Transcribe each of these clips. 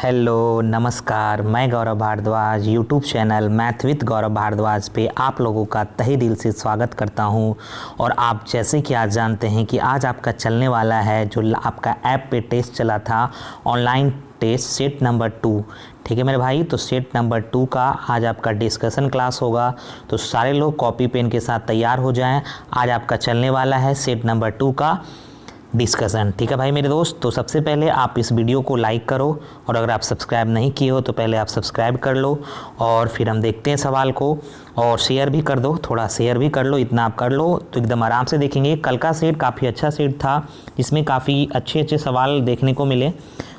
Hello नमस्कार, मैं Gaurav Bhardwaj YouTube channel math with Gaurav Bhardwaj पे आप लोगों का तहे दिल से स्वागत करता हूं। और आप जैसे कि आज जानते हैं कि आज आपका चलने वाला है जो आपका ऐप पे टेस्ट चला था, ऑनलाइन टेस्ट सेट नंबर 2। ठीक है मेरे भाई, तो सेट नंबर 2 का आज आपका डिस्कशन क्लास होगा। तो सारे लोग कॉपी पेन के साथ तैयार हो जाएं। आज आपका चलने वाला है सेट नंबर 2 का डिस्कशन। ठीक है भाई मेरे दोस्त, तो सबसे पहले आप इस वीडियो को लाइक करो और अगर आप सब्सक्राइब नहीं किए हो तो पहले आप सब्सक्राइब कर लो और फिर हम देखते हैं सवाल को। और शेयर भी कर दो, थोड़ा शेयर भी कर लो, इतना आप कर लो तो एकदम आराम से देखेंगे। कल का सेट काफ़ी अच्छा सेट था, जिसमें काफ़ी अच्छे सवाल देखने को मिले,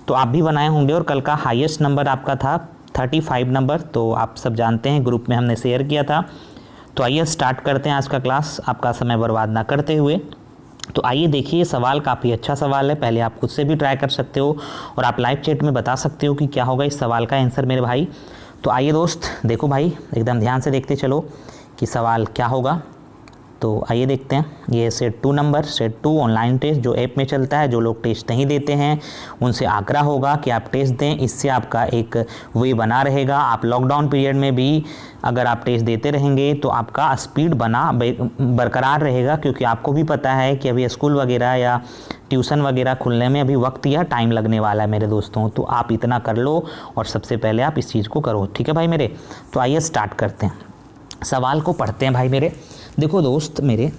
तो आप भी बनाए होंगे। और कल का हाईएस्ट नंबर आपका था 35 नंबर, तो आप सब जानते हैं, ग्रुप में हमने शेयर किया था। तो आइए स्टार्ट करते हैं आज का क्लास, आपका समय बर्बाद ना करते हुए। तो आइए देखिए, सवाल काफ़ी अच्छा सवाल है, पहले आप खुद से भी ट्राई कर सकते हो और आप लाइव चैट में बता सकते हो कि क्या होगा इस सवाल का आंसर मेरे भाई। तो आइए दोस्त देखो भाई, एकदम ध्यान से देखते चलो कि सवाल क्या होगा। तो आइए देखते हैं। ये सेट 2 नंबर, सेट 2 ऑनलाइन टेस्ट जो ऐप में चलता है। जो लोग टेस्ट नहीं देते हैं उनसे आग्रह होगा कि आप टेस्ट दें, इससे आपका एक वे बना रहेगा। आप लॉकडाउन पीरियड में भी अगर आप टेस्ट देते रहेंगे तो आपका स्पीड बरकरार रहेगा, क्योंकि आपको भी पता है कि अभी स्कूल वगैरह या ट्यूशन वगैरह खुलने में अभी वक्त या टाइम लगने वाला है मेरे दोस्तों। तो आप इतना कर लो और सबसे पहले आप इस चीज़ को करो। ठीक है भाई मेरे, तो आइए स्टार्ट करते हैं, सवाल को पढ़ते हैं भाई मेरे। देखो दोस्त मेरे,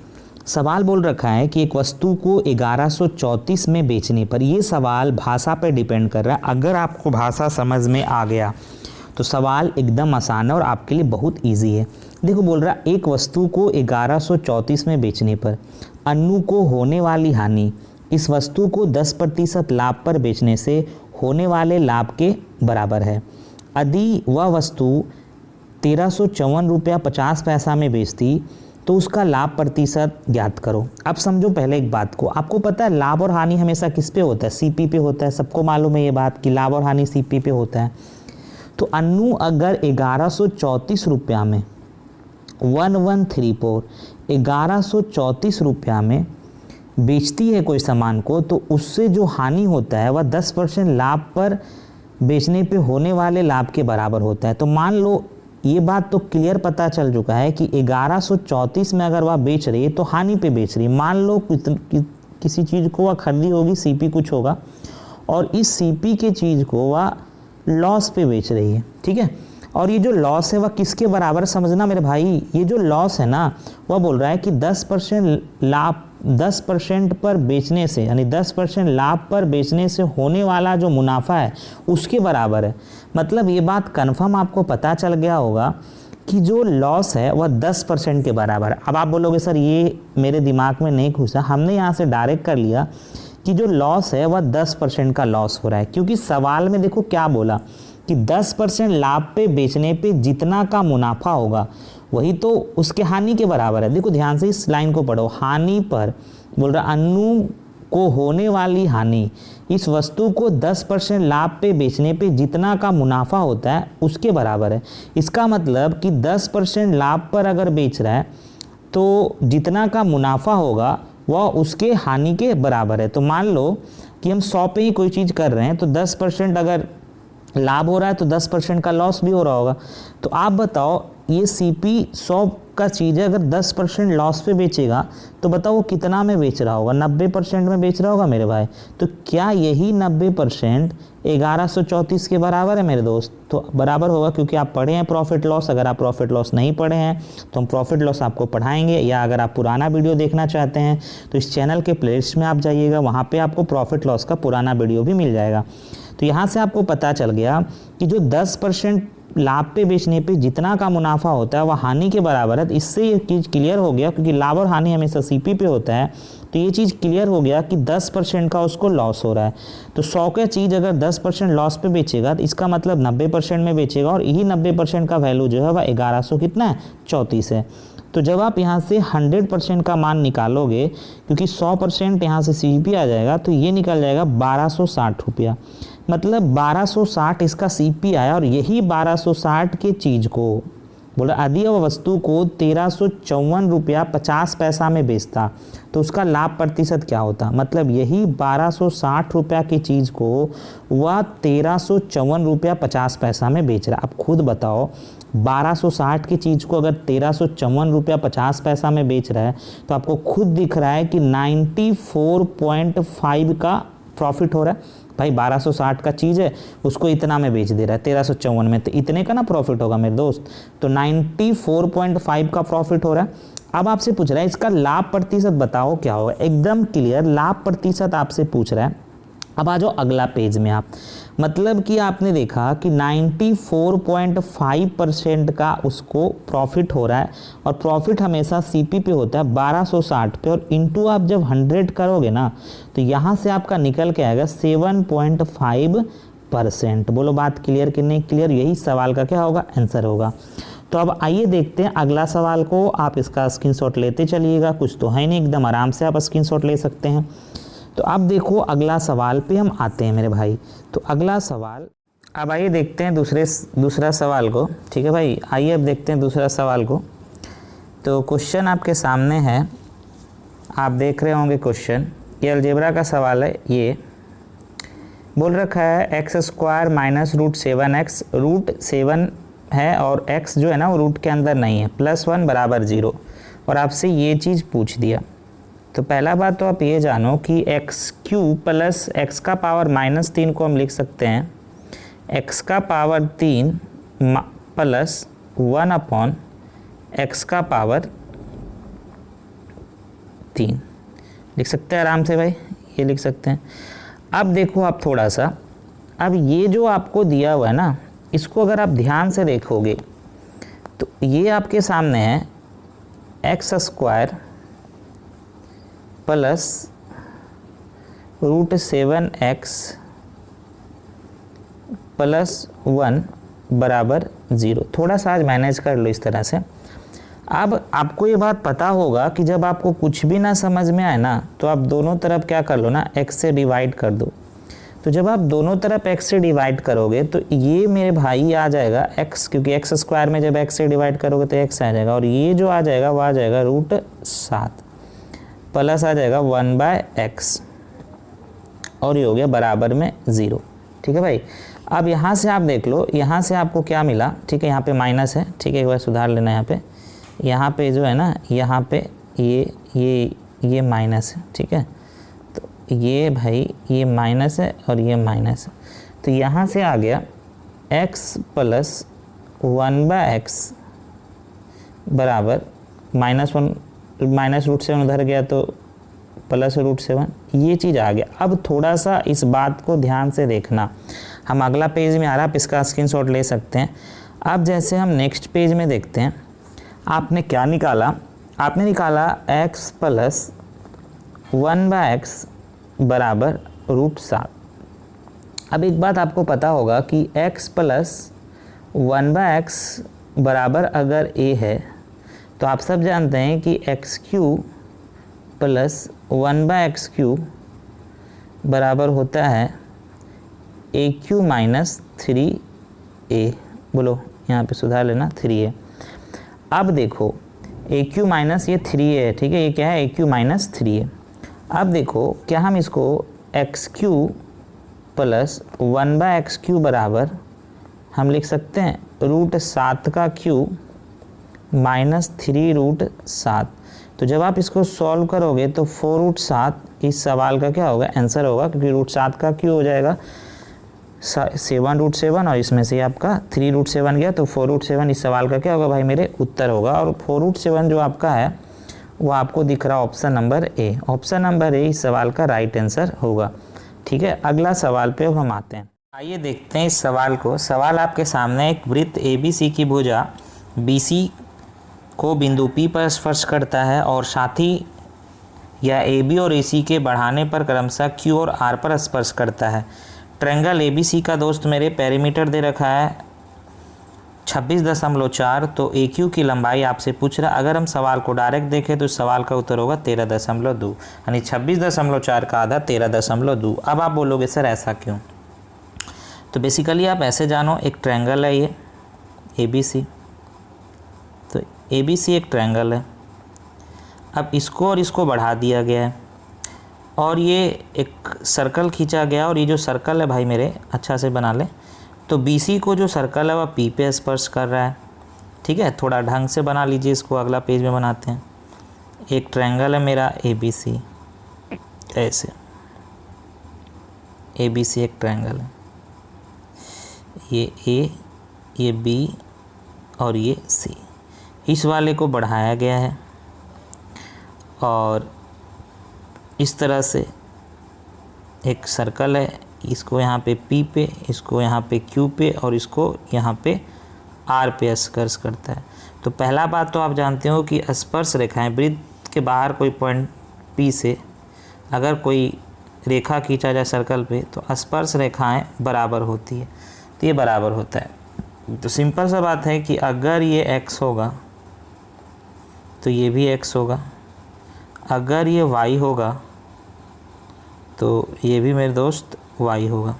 सवाल बोल रखा है कि एक वस्तु को 1134 में बेचने पर, ये सवाल भाषा पर डिपेंड कर रहा है। अगर आपको भाषा समझ में आ गया तो सवाल एकदम आसान है और आपके लिए बहुत इजी है। देखो बोल रहा है एक वस्तु को 1134 में बेचने पर अन्नू को होने वाली हानि इस वस्तु को 10% लाभ पर बेचने से होने वाले लाभ के बराबर है। यदि वह वस्तु 1354 रुपया 50 पैसा में बेचती तो उसका लाभ प्रतिशत ज्ञात करो। अब समझो पहले एक बात को, आपको पता है लाभ और हानि हमेशा किस पे होता है? सीपी पे होता है। सबको मालूम है ये बात कि लाभ और हानि सीपी पे होता है। तो अन्नू अगर 1134 रुपया में 1134 रुपया में बेचती है कोई सामान को, तो उससे जो हानि होता है वह 10% लाभ पर बेचने पे होने वाले लाभ के बराबर होता है। तो मान लो ये बात तो क्लियर पता चल चुका है कि 1134 में अगर वह बेच रही है तो हानि पे बेच रही है। मान लो किसी चीज़ को वह खरीदी होगी, सीपी कुछ होगा, और इस सीपी के चीज़ को वह लॉस पे बेच रही है। ठीक है, और ये जो लॉस है वह किसके बराबर समझना मेरे भाई, ये जो लॉस है ना वह बोल रहा है कि 10% लाभ 10% पर बेचने से, यानी 10% लाभ पर बेचने से होने वाला जो मुनाफा है उसके बराबर है। मतलब ये बात कन्फर्म आपको पता चल गया होगा कि जो लॉस है वह 10% के बराबर है। अब आप बोलोगे सर ये मेरे दिमाग में नहीं घुसा, हमने यहाँ से डायरेक्ट कर लिया कि जो लॉस है वह 10% का लॉस हो रहा है, क्योंकि सवाल में देखो क्या बोला कि 10% लाभ पे बेचने पे जितना का मुनाफा होगा वही तो उसके हानि के बराबर है। देखो ध्यान से इस लाइन को पढ़ो, हानि पर बोल रहा अन्नू को होने वाली हानि इस वस्तु को 10% लाभ पे बेचने पे जितना का मुनाफा होता है उसके बराबर है। इसका मतलब कि 10% लाभ पर अगर बेच रहा है तो जितना का मुनाफा होगा वह उसके हानि के बराबर है। तो मान लो कि हम 100 पे ही कोई चीज़ कर रहे हैं, तो 10% अगर लाभ हो रहा है तो 10% का लॉस भी हो रहा होगा। तो आप बताओ ये सीपी 100 का चीज़ है, अगर 10% लॉस पे बेचेगा तो बताओ वो कितना में बेच रहा होगा? 90% में बेच रहा होगा मेरे भाई। तो क्या यही 90% 1134 के बराबर है मेरे दोस्त? तो बराबर होगा, क्योंकि आप पढ़े हैं प्रॉफिट लॉस। अगर आप प्रॉफिट लॉस नहीं पढ़े हैं तो हम प्रॉफिट लॉस आपको पढ़ाएंगे, या अगर आप पुराना वीडियो देखना चाहते हैं तो इस चैनल के प्लेलिस्ट में आप जाइएगा, वहाँ पर आपको प्रॉफिट लॉस का पुराना वीडियो भी मिल जाएगा। तो यहाँ से आपको पता चल गया कि जो 10% लाभ पे बेचने पे जितना का मुनाफा होता है वह हानि के बराबर है। इससे ये चीज़ क्लियर हो गया, क्योंकि लाभ और हानि हमेशा सीपी पे होता है, तो ये चीज़ क्लियर हो गया कि 10% का उसको लॉस हो रहा है। तो 100 का चीज़ अगर 10% लॉस पे बेचेगा तो इसका मतलब 90% में बेचेगा, और यही 90% का वैल्यू जो है वह 1100 कितना है 34 है। तो जब आप यहाँ से 100% का मान निकालोगे, क्योंकि 100% यहाँ से सीपी आ जाएगा, तो ये निकल जाएगा 1260 रुपया। मतलब 1260 इसका सीपी आया, और यही 1260 के चीज़ को बोला यदि वह वस्तु को 1354 रुपया 50 पैसा में बेचता तो उसका लाभ प्रतिशत क्या होता। मतलब यही 1260 रुपया की चीज़ को वह 1354 रुपया 50 पैसा में बेच रहा है। अब खुद बताओ 1260 की चीज़ को अगर 1354 रुपया 50 पैसा में बेच रहा है तो आपको खुद दिख रहा है कि 94.5 का प्रॉफिट हो रहा है। भाई 1260 का चीज़ है उसको इतना में बेच दे रहा है 1354 में, तो इतने का ना प्रॉफिट होगा मेरे दोस्त। तो 94.5 का प्रॉफिट हो रहा है। अब आपसे पूछ रहा है इसका लाभ प्रतिशत बताओ क्या होगा। एकदम क्लियर लाभ प्रतिशत आपसे पूछ रहा है। अब आ जाओ अगला पेज में आप, मतलब कि आपने देखा कि 94.5% का उसको प्रॉफिट हो रहा है और प्रॉफिट हमेशा सीपी पे होता है 1260 पे, और इनटू आप जब 100 करोगे ना तो यहाँ से आपका निकल के आएगा 7.5%। बोलो बात क्लियर कि नहीं क्लियर। यही सवाल का क्या होगा आंसर होगा। तो अब आइए देखते हैं अगला सवाल को। आप इसका स्क्रीनशॉट लेते चलिएगा, कुछ तो है नहीं, एकदम आराम से आप स्क्रीनशॉट ले सकते हैं। तो अब देखो अगला सवाल पे हम आते हैं मेरे भाई। तो अगला सवाल, अब आइए देखते हैं दूसरा सवाल को। ठीक है भाई, आइए अब देखते हैं दूसरा सवाल को। तो क्वेश्चन आपके सामने है, आप देख रहे होंगे क्वेश्चन, ये अलजेब्रा का सवाल है। ये बोल रखा है x² माइनस √7x, √7 है और x जो है ना वो रूट के अंदर नहीं है, +1 बराबर 0, और आपसे ये चीज़ पूछ दिया। तो पहला बात तो आप ये जानो कि x³ प्लस x का पावर -3 को हम लिख सकते हैं x का पावर 3 प्लस 1 अपॉन x का पावर 3 लिख सकते हैं आराम से भाई, ये लिख सकते हैं। अब देखो आप थोड़ा सा, अब ये जो आपको दिया हुआ है ना, इसको अगर आप ध्यान से देखोगे तो ये आपके सामने है x² प्लस √7x प्लस 1 बराबर 0। थोड़ा सा आज मैनेज कर लो इस तरह से। अब आपको ये बात पता होगा कि जब आपको कुछ भी ना समझ में आए ना तो आप दोनों तरफ क्या कर लो ना, x से डिवाइड कर दो। तो जब आप दोनों तरफ x से डिवाइड करोगे तो ये मेरे भाई आ जाएगा x, क्योंकि x² में जब x से डिवाइड करोगे तो x आ जाएगा, और ये जो आ जाएगा वो आ जाएगा √7 प्लस आ जाएगा 1/x, और ये हो गया बराबर में 0। ठीक है भाई। अब यहाँ से आप देख लो, यहाँ से आपको क्या मिला। ठीक है, यहाँ पे माइनस है, ठीक है, एक बार सुधार लेना। यहाँ पे जो है ना, यहाँ पे ये माइनस है। ठीक है, तो ये भाई ये माइनस है और ये माइनस है, तो यहाँ से आ गया x प्लस 1/x बराबर -1, -√7 उधर गया तो प्लस √7, ये चीज़ आ गया। अब थोड़ा सा इस बात को ध्यान से देखना, हम अगला पेज में आ रहा है, आप इसका स्क्रीनशॉट ले सकते हैं। अब जैसे हम नेक्स्ट पेज में देखते हैं, आपने क्या निकाला, आपने निकाला x प्लस 1/x बराबर √7। अब एक बात आपको पता होगा कि x प्लस 1/x बराबर अगर a है तो आप सब जानते हैं कि x³ प्लस 1/x³ बराबर होता है AQ माइनस 3a। बोलो यहाँ पे सुधार लेना 3a। अब देखो AQ माइनस ये 3a है, ठीक है, ये क्या है AQ माइनस 3a। अब देखो क्या हम इसको x³ प्लस 1/x³ बराबर हम लिख सकते हैं √7 का क्यूब माइनस 3√7। तो जब आप इसको सॉल्व करोगे तो 4√7 इस सवाल का क्या होगा आंसर होगा, क्योंकि √7 का क्यूब हो जाएगा 7√7 और इसमें से आपका 3√7 गया, तो 4√7 इस सवाल का क्या होगा भाई मेरे उत्तर होगा। और 4√7 जो आपका है वो आपको दिख रहा option number A. Option number A इस सवाल का राइट आंसर होगा। ठीक है, अगला सवाल पे अब हम आते हैं। आइए देखते हैं इस सवाल को। सवाल आपके सामने, एक वृत्त ABC की भुजा BC को बिंदु P पर स्पर्श करता है और साथ ही यह AB और AC के बढ़ाने पर क्रमशः Q और R पर स्पर्श करता है। ट्रायंगल ABC का दोस्त मेरे पेरीमीटर दे रखा है 26.4, तो AQ की लंबाई आपसे पूछ रहा। अगर हम सवाल को डायरेक्ट देखें तो इस सवाल का उत्तर होगा 13.2, यानी 26.4 का आधा 13.2। अब आप बोलोगे सर ऐसा क्यों, तो बेसिकली आप ऐसे जानो, एक ट्रायंगल है ये ABC, तो ABC एक ट्रायंगल है। अब इसको और इसको बढ़ा दिया गया है और ये एक सर्कल खींचा गया, और ये जो सर्कल है भाई मेरे अच्छा से बना ले। तो BC को जो सर्कल है वह P पे स्पर्श कर रहा है, ठीक है। थोड़ा ढंग से बना लीजिए इसको, अगला पेज में बनाते हैं। एक ट्रायंगल है मेरा ABC, ऐसे ABC एक ट्रायंगल है, ये A, ये B और ये C। इस वाले को बढ़ाया गया है और इस तरह से एक सर्कल है, इसको यहाँ पे P पे, इसको यहाँ पे Q पे और इसको यहाँ पे R पे स्पर्श करता है। तो पहला बात तो आप जानते हो कि स्पर्श रेखाएं, वृत्त के बाहर कोई पॉइंट P से अगर कोई रेखा खींचा जाए सर्कल पे तो स्पर्श रेखाएं बराबर होती है, तो ये बराबर होता है। तो सिंपल सा बात है कि अगर ये x होगा तो ये भी x होगा, अगर ये y होगा तो ये भी मेरे दोस्त y होगा।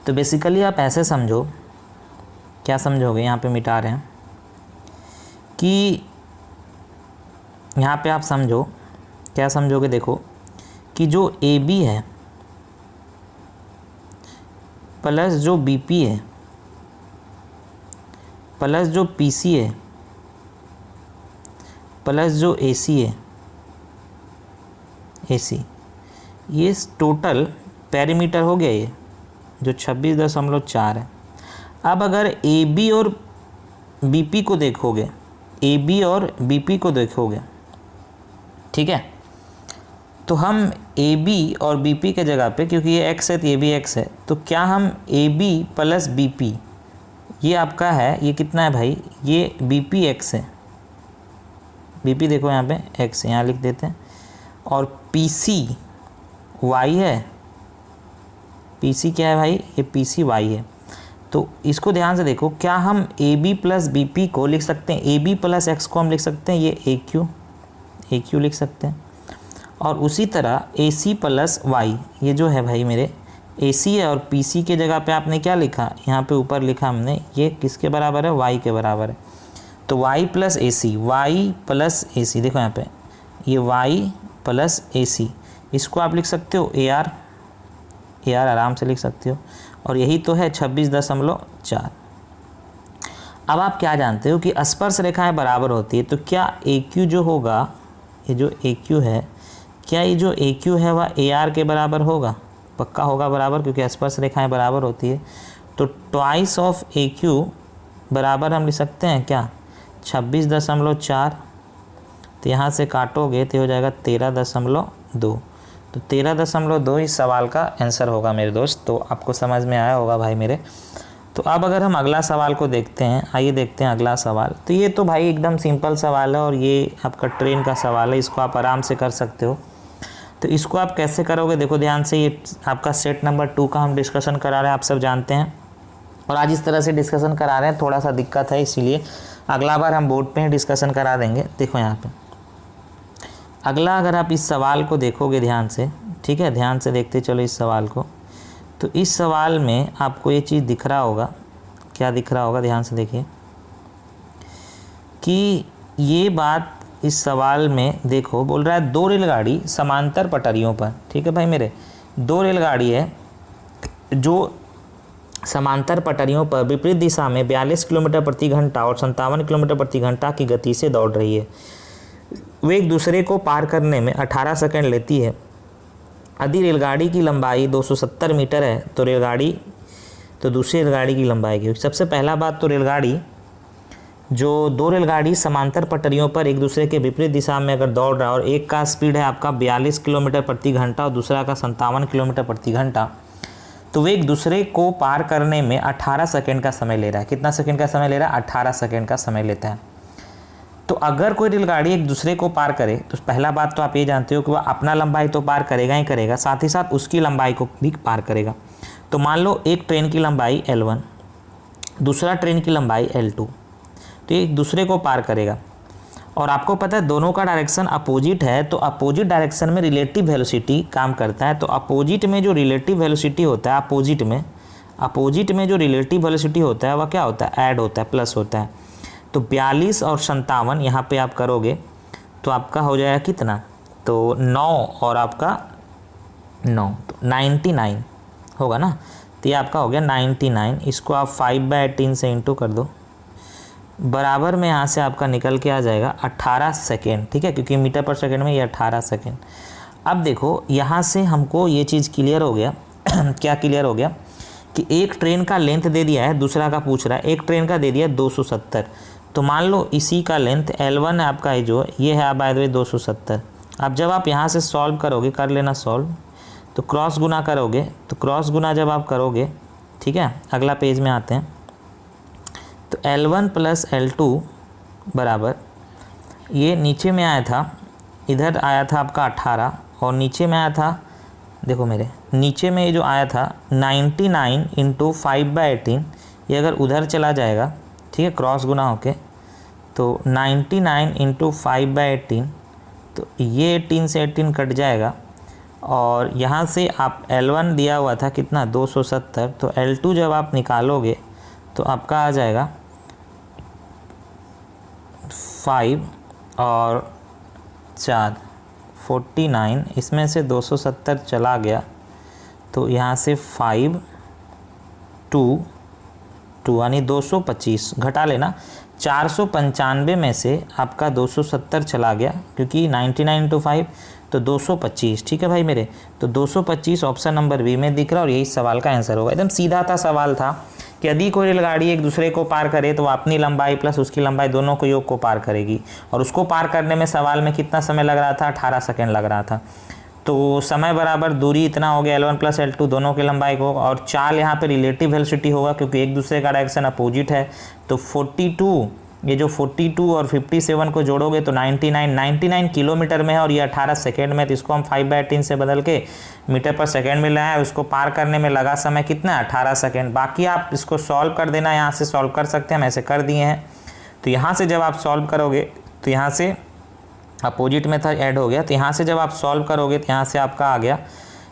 तो बेसिकली आप ऐसे समझो, क्या समझोगे, यहाँ पे मिटा रहे हैं कि यहाँ पे आप समझो, क्या समझोगे, देखो कि जो AB है प्लस जो BP है प्लस जो PC है प्लस जो AC है, AC, ये टोटल पेरीमीटर हो गया ये जो 26.4 है। अब अगर AB और BP को देखोगे, AB और BP को देखोगे, ठीक है, तो हम AB और BP के जगह पे, क्योंकि ये x है तो ये भी x है, तो क्या हम AB प्लस BP, ये आपका है, ये कितना है भाई, ये BP x है, BP देखो यहाँ पे x यहाँ लिख देते हैं, और PC y है, PC क्या है भाई, ये PC y है। तो इसको ध्यान से देखो, क्या हम AB प्लस BP को लिख सकते हैं, AB प्लस x को हम लिख सकते हैं, ये AQ लिख सकते हैं। और उसी तरह AC प्लस y, ये जो है भाई मेरे AC है, और PC के जगह पे आपने क्या लिखा, यहाँ पे ऊपर लिखा हमने, ये किसके बराबर है, y के बराबर है। तो y प्लस AC, देखो यहाँ पे ये y प्लस AC, इसको आप लिख सकते हो AR आराम से लिख सकते हो, और यही तो है 26.4। अब आप क्या जानते हो कि स्पर्श रेखाएं बराबर होती है, तो क्या AQ जो होगा, ये जो AQ है, क्या ये जो AQ है वह AR के बराबर होगा, पक्का होगा बराबर, क्योंकि स्पर्श रेखाएं बराबर होती है। तो ट्वाइस ऑफ AQ बराबर हम लिख सकते हैं क्या, 26.4, तो यहाँ से काटोगे तो हो जाएगा 13.2, तो 13.2 इस सवाल का आंसर होगा मेरे दोस्त। तो आपको समझ में आया होगा भाई मेरे। तो अब अगर हम अगला सवाल को देखते हैं, आइए देखते हैं अगला सवाल। तो ये तो भाई एकदम सिंपल सवाल है और ये आपका ट्रेन का सवाल है, इसको आप आराम से कर सकते हो। तो इसको आप कैसे करोगे, देखो ध्यान से, ये आपका सेट नंबर 2 का हम डिस्कशन करा रहे हैं, आप सब जानते हैं, और आज इस तरह से डिस्कशन करा रहे हैं, थोड़ा सा दिक्कत है, इसीलिए अगला बार हम बोर्ड पे ही डिस्कशन करा देंगे। देखो यहाँ पे अगला, अगर आप इस सवाल को देखोगे ध्यान से, ठीक है, ध्यान से देखते चलो इस सवाल को, तो इस सवाल में आपको ये चीज़ दिख रहा होगा, क्या दिख रहा होगा, ध्यान से देखिए कि ये बात इस सवाल में देखो, बोल रहा है 2 रेलगाड़ी समांतर पटरियों पर, ठीक है भाई मेरे, 2 रेलगाड़ी है जो समांतर पटरियों पर विपरीत दिशा में 42 किलोमीटर प्रति घंटा और 57 किलोमीटर प्रति घंटा की गति से दौड़ रही है। वे एक दूसरे को पार करने में 18 सेकंड लेती है। यदि रेलगाड़ी की लंबाई 270 मीटर है तो दूसरी रेलगाड़ी की लंबाई की, सबसे पहला बात तो रेलगाड़ी, जो 2 रेलगाड़ी समांतर पटरियों पर एक दूसरे के विपरीत दिशा में अगर दौड़ रहा है और एक का स्पीड है आपका 42 किलोमीटर प्रति घंटा और दूसरा का 57 किलोमीटर प्रति घंटा, तो वे एक दूसरे को पार करने में 18 सेकंड का समय ले रहा है। कितना सेकंड का समय ले रहा है, 18 सेकंड का समय लेता है। तो अगर कोई रेलगाड़ी एक दूसरे को पार करे तो पहला बात तो आप ये जानते हो कि वह अपना लंबाई तो पार करेगा ही करेगा, साथ ही साथ उसकी लंबाई को भी पार करेगा। तो मान लो एक ट्रेन की लंबाई L1, दूसरा ट्रेन की लंबाई L2, तो एक दूसरे को पार करेगा, और आपको पता है दोनों का डायरेक्शन अपोजिट है, तो अपोजिट डायरेक्शन में रिलेटिव वेलोसिटी काम करता है। तो अपोजिट में जो रिलेटिव वेलोसिटी होता है, अपोजिट में जो रिलेटिव वेलोसिटी होता है वह क्या होता है, ऐड होता है, प्लस होता है। तो 42 और 57 यहाँ पे आप करोगे तो आपका हो जाएगा कितना, तो 9 और आपका 9, तो 99 होगा ना। तो ये आपका हो गया 99। इसको आप 5/18 से इंटू कर दो, बराबर में यहाँ से आपका निकल के आ जाएगा 18 सेकेंड। ठीक है, क्योंकि मीटर पर सेकेंड में ये 18 सेकेंड। अब देखो यहाँ से हमको ये चीज़ क्लियर हो गया क्या क्लियर हो गया कि एक ट्रेन का लेंथ दे दिया है, दूसरा का पूछ रहा है। एक ट्रेन का दे दिया 270, तो मान लो इसी का लेंथ L1 आपका है जो ये है बाय द वे 270। अब जब आप यहाँ से सॉल्व करोगे, कर लेना सॉल्व, तो क्रॉस गुना करोगे, तो क्रॉस गुना जब आप करोगे, ठीक है, अगला पेज में आते हैं, तो L1 प्लस L2 बराबर, ये नीचे में आया था, इधर आया था आपका 18 और नीचे में आया था, देखो मेरे नीचे में ये जो आया था 99 इंटू 5/18, ये अगर उधर चला जाएगा, ठीक है, क्रॉस गुना होके, तो 99 इंटू 5/18, तो ये 18 से 18 कट जाएगा और यहाँ से आप L1 दिया हुआ था कितना 270, तो L2 जब आप निकालोगे तो आपका आ जाएगा 5 और 4 49, इसमें से 270 चला गया तो यहाँ से 5 2 2 यानी 225 घटा लेना, 495 में से आपका 270 चला गया, क्योंकि 99 इंटू 5 तो 225। ठीक है भाई मेरे, तो 225 ऑप्शन नंबर बी में दिख रहा है और यही सवाल का आंसर होगा। एकदम सीधा था सवाल था कि यदि कोई रेलगाड़ी एक दूसरे को पार करे तो अपनी लंबाई प्लस उसकी लंबाई दोनों को योग को पार करेगी, और उसको पार करने में सवाल में कितना समय लग रहा था, 18 सेकेंड लग रहा था। तो समय बराबर दूरी इतना हो गया L1 प्लस L2 दोनों की लंबाई को, और चाल यहाँ पे रिलेटिव वेलोसिटी होगा क्योंकि एक दूसरे का डायरेक्शन अपोजिट है। तो 42, ये जो 42 और 57 को जोड़ोगे तो 99 किलोमीटर में है और ये 18 सेकेंड में, तो इसको हम 5/18 से बदल के मीटर पर सेकेंड में लाए, उसको पार करने में लगा समय कितना है 18 सेकेंड। बाकी आप इसको सॉल्व कर देना, यहाँ से सॉल्व कर सकते हैं, हम ऐसे कर दिए हैं। तो यहाँ से जब आप सॉल्व करोगे तो यहाँ से अपोजिट में था ऐड हो गया, तो यहाँ से जब आप सॉल्व करोगे तो यहाँ से आपका आ गया,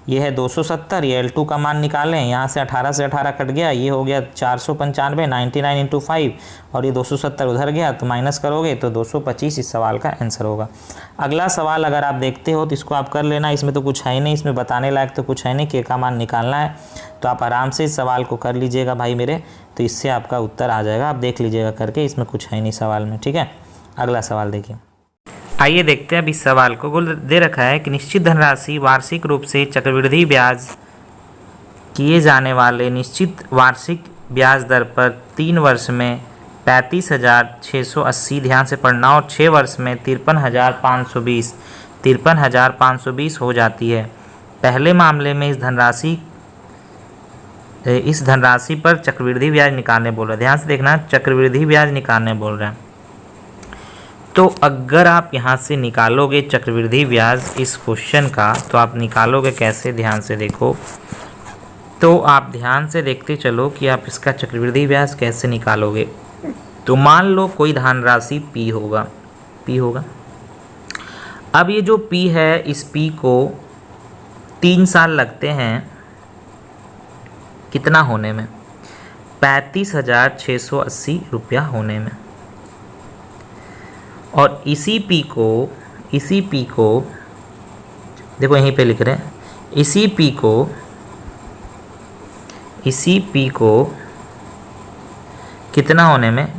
ये है 270, ये L2 का मान निकालें, यहाँ से 18 से 18 कट गया, ये हो गया 495, 99 इंटू 5 और ये 270 उधर गया, तो माइनस करोगे तो 225 इस सवाल का आंसर होगा। अगला सवाल अगर आप देखते हो तो इसको आप कर लेना, इसमें तो कुछ है ही नहीं, इसमें बताने लायक तो कुछ है नहीं, के का मान निकालना है, तो आप आराम से इस सवाल को कर लीजिएगा भाई मेरे, तो इससे आपका उत्तर आ जाएगा। आप देख लीजिएगा करके, इसमें कुछ है नहीं सवाल में। ठीक है, अगला सवाल देखिए। आइए देखते हैं अब इस सवाल को। गोल दे रखा है कि निश्चित धनराशि वार्षिक रूप से चक्रवृद्धि ब्याज किए जाने वाले निश्चित वार्षिक ब्याज दर पर 3 वर्ष में 35,680, ध्यान से पढ़ना, और 6 वर्ष में 53,520 हो जाती है। पहले मामले में इस धनराशि पर चक्रवृद्धि ब्याज निकालने बोल रहा है। ध्यान से देखना, चक्रवृद्धि ब्याज निकालने बोल रहे हैं। तो अगर आप यहाँ से निकालोगे चक्रवृद्धि ब्याज इस क्वेश्चन का, तो आप निकालोगे कैसे, ध्यान से देखो। तो आप ध्यान से देखते चलो कि आप इसका चक्रवृद्धि ब्याज कैसे निकालोगे। तो मान लो कोई धनराशि P होगा। अब ये जो P है, इस P को 3 साल लगते हैं कितना होने में, 35,680 रुपया होने में। और इसी P को देखो यहीं पे लिख रहे हैं, इसी P को कितना होने में,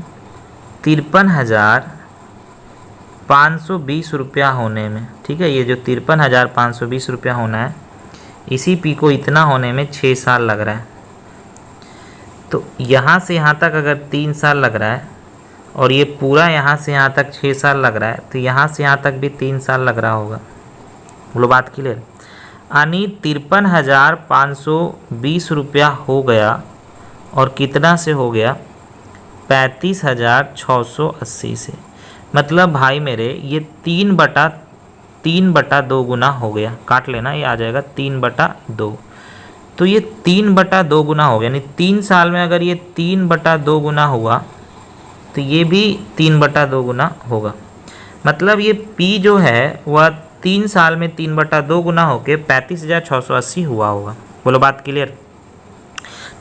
53,520 रुपया होने में। ठीक है, ये जो 53,520 रुपया होना है, इसी P को इतना होने में 6 साल लग रहा है। तो यहाँ से यहाँ तक अगर 3 साल लग रहा है और ये पूरा यहाँ से यहाँ तक 6 साल लग रहा है, तो यहाँ से यहाँ तक भी 3 साल लग रहा होगा। बोलो बात क्लियर। यानी 53,520 रुपया हो गया, और कितना से हो गया, 35,680 से। मतलब भाई मेरे ये 3/2 गुना हो गया, काट लेना, ये आ जाएगा 3/2। तो ये 3/2 गुना हो गया, यानी 3 साल में अगर ये 3/2 गुना हुआ तो ये भी 3/2 गुना होगा। मतलब ये P जो है वह 3 साल में 3/2 गुना होके 35,680 हुआ होगा। बोलो बात क्लियर।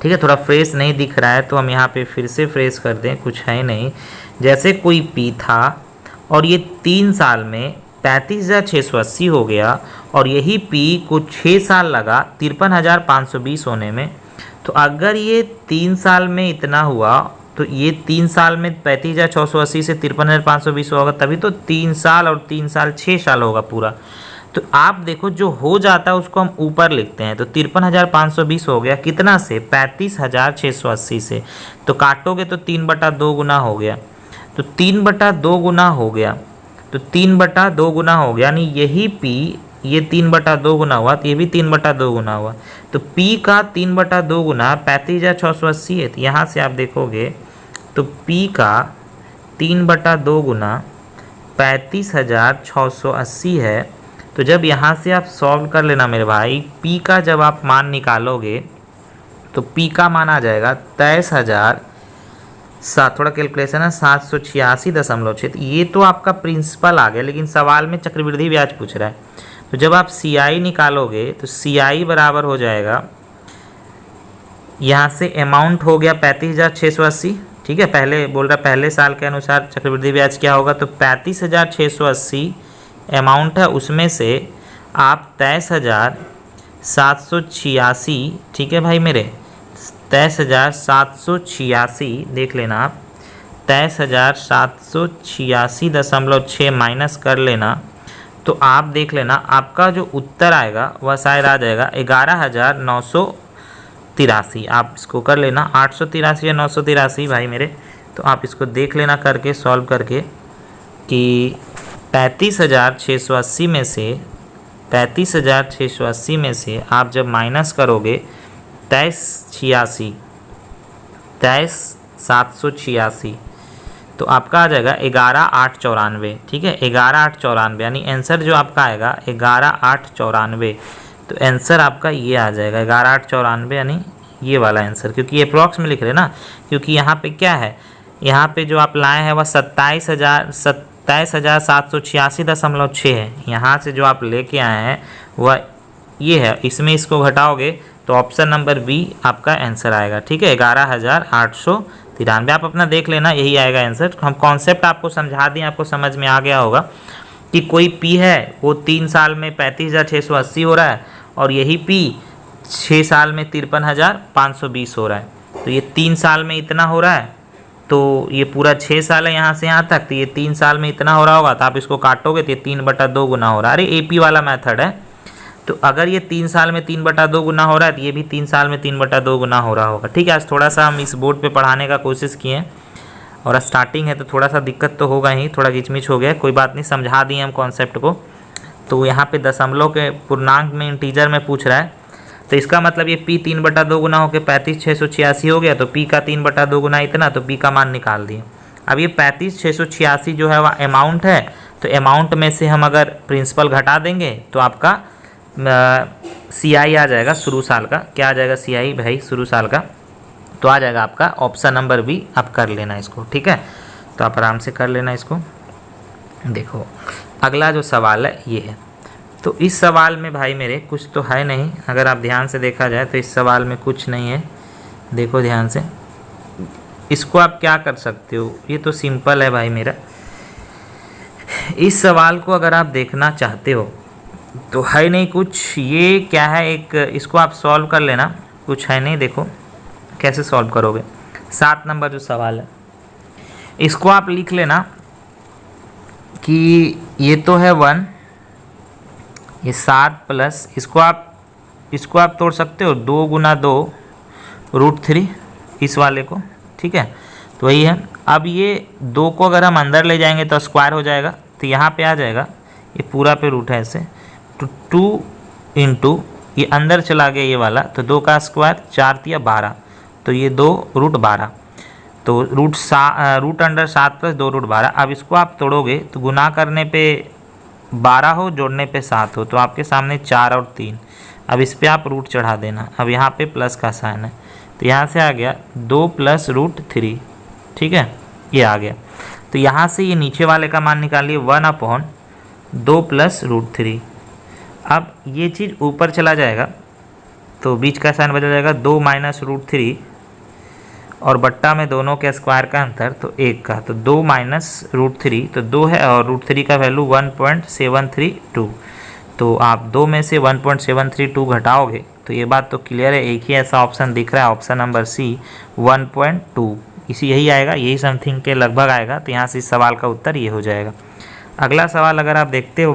ठीक है, थोड़ा फ्रेश नहीं दिख रहा है तो हम यहाँ पे फिर से फ्रेश कर दें, कुछ है नहीं। जैसे कोई पी था और ये 3 साल में 35,680 हो गया और यही पी को 6 साल लगा 53,520 होने में, तो अगर ये 3 साल में इतना हुआ तो ये 3 साल में 35,680 से 53,520 होगा, तभी तो 3 साल और 3 साल 6 साल होगा पूरा। तो आप देखो जो हो जाता है उसको हम ऊपर लिखते हैं, तो 53,520 हो गया कितना से, 35,680 से, तो काटोगे तो 3/2 गुना हो गया, तो 3/2 गुना हो गया, तो 3/2 गुना हो गया, यानी यही पी ये 3/2 गुना हुआ तो ये भी 3/2 गुना हुआ, तो पी का 3/2 गुना 35,680 है। तो यहाँ से आप देखोगे तो पी का 3/2 गुना 35,680 है। तो जब यहाँ से आप सॉल्व कर लेना मेरे भाई, पी का जब आप मान निकालोगे तो पी का मान आ जाएगा 23,000 थोड़ा कैलकुलेशन है 786.6। ये तो आपका प्रिंसिपल आ गया, लेकिन सवाल में चक्रवृद्धि ब्याज पूछ रहा है। तो जब आप सी आई निकालोगे तो सी आई बराबर हो जाएगा, यहाँ से अमाउंट हो गया 35,680, ठीक है, पहले बोल रहा पहले साल के अनुसार चक्रवृद्धि ब्याज क्या होगा, तो 35,680 अमाउंट है, उसमें से आप 23,786, ठीक है भाई मेरे, 23,786 देख लेना आप, 23,786.6 माइनस कर लेना, तो आप देख लेना आपका जो उत्तर आएगा वह शायद आ जाएगा 11,983। आप इसको कर लेना 883 या 983 भाई मेरे, तो आप इसको देख लेना करके सॉल्व करके कि 35,680 में से 35,680 में से आप जब माइनस करोगे 23,786 तो आपका आ जाएगा 11,894, ठीक है, 11,894, यानी आंसर जो आपका आएगा 11,894। तो आंसर आपका ये आ जाएगा 11,894, यानी ये वाला आंसर, क्योंकि ये अप्रॉक्स में लिख रहे हैं ना, क्योंकि यहाँ पे क्या है, यहाँ पे जो आप लाए हैं वह 27,786.6 है। यहाँ से जो आप लेके आए हैं वह ये है, इसमें इसको घटाओगे तो ऑप्शन नंबर बी आपका आंसर आएगा, ठीक है, 11,893। आप अपना देख लेना, यही आएगा आंसर। हम कॉन्सेप्ट आपको समझा दिए, आपको समझ में आ गया होगा कि कोई पी है वो 3 साल में 35,680 हो रहा है और यही पी 6 साल में 53,520 हो रहा है। तो ये 3 साल में इतना हो रहा है, तो ये पूरा 6 साल है यहाँ से यहाँ तक, तो ये 3 साल में इतना हो रहा होगा, तो आप इसको काटोगे तो ये 3/2 गुना हो रहा है। अरे एपी वाला मेथड है, तो अगर ये 3 साल में 3/2 गुना हो रहा है तो ये भी 3 साल में 3/2 गुना हो रहा होगा, ठीक है। आज थोड़ा सा हम इस बोर्ड पे पढ़ाने का कोशिश किए और स्टार्टिंग है तो थोड़ा सा दिक्कत तो होगा ही, थोड़ा घिचमिच हो गया, कोई बात नहीं, समझा दिए हम कॉन्सेप्ट को। तो यहाँ पे दशमलव के पूर्णांक में इंटीजर में पूछ रहा है, तो इसका मतलब ये पी 3/2 गुना होकर 35,686 हो गया, तो पी का 3/2 गुना इतना, तो पी का मान निकाल दिए। अब ये 35,686 जो है वह अमाउंट है, तो अमाउंट में से हम अगर प्रिंसिपल घटा देंगे तो आपका सी आई आ जाएगा शुरू साल का। क्या आ जाएगा सी आई भाई शुरू साल का, तो आ जाएगा आपका ऑप्शन नंबर बी। आप कर लेना इसको, ठीक है, तो आप आराम से कर लेना इसको। देखो अगला जो सवाल है ये है, तो इस सवाल में भाई मेरे कुछ तो है नहीं, अगर आप ध्यान से देखा जाए तो इस सवाल में कुछ नहीं है। देखो ध्यान से, इसको आप क्या कर सकते हो, ये तो सिंपल है भाई मेरा। इस सवाल को अगर आप देखना चाहते हो तो है नहीं कुछ, ये क्या है, एक इसको आप सॉल्व कर लेना, कुछ है नहीं। देखो कैसे सॉल्व करोगे, 7 नंबर जो सवाल है इसको आप लिख लेना कि ये तो है 1, ये 7 प्लस इसको आप तोड़ सकते हो 2 गुना 2 √3 इस वाले को, ठीक है, तो वही है। अब ये 2 को अगर हम अंदर ले जाएंगे तो स्क्वायर हो जाएगा, तो यहाँ पे आ जाएगा, ये पूरा पे रूट है ऐसे, तो 2 इंटू ये अंदर चला गया ये वाला, तो 2 का स्क्वायर 4 या 12, तो ये 2 √12, तो रूट अंडर 7 प्लस 2 √12। अब इसको आप तोड़ोगे तो गुना करने पे 12 हो, जोड़ने पे 7 हो, तो आपके सामने 4 और 3। अब इस पर आप रूट चढ़ा देना, अब यहाँ पे प्लस का साइन है, तो यहाँ से आ गया 2 + √3, ठीक है, ये आ गया। तो यहाँ से ये नीचे वाले का मान निकालिए 1/2 + √3। अब ये चीज़ ऊपर चला जाएगा तो बीच का साइन बदल जाएगा, 2 माइनस √3 और बट्टा में दोनों के स्क्वायर का अंतर तो 1 का, तो 2 माइनस √3 तो 2 है और √3 का वैल्यू 1.732। तो आप 2 में से 1.732 घटाओगे तो ये बात तो क्लियर है, एक ही ऐसा ऑप्शन दिख रहा है, ऑप्शन नंबर सी 1.2, इसी यही आएगा, यही समथिंग के लगभग आएगा। तो यहाँ से इस सवाल का उत्तर ये हो जाएगा। अगला सवाल अगर आप देखते हो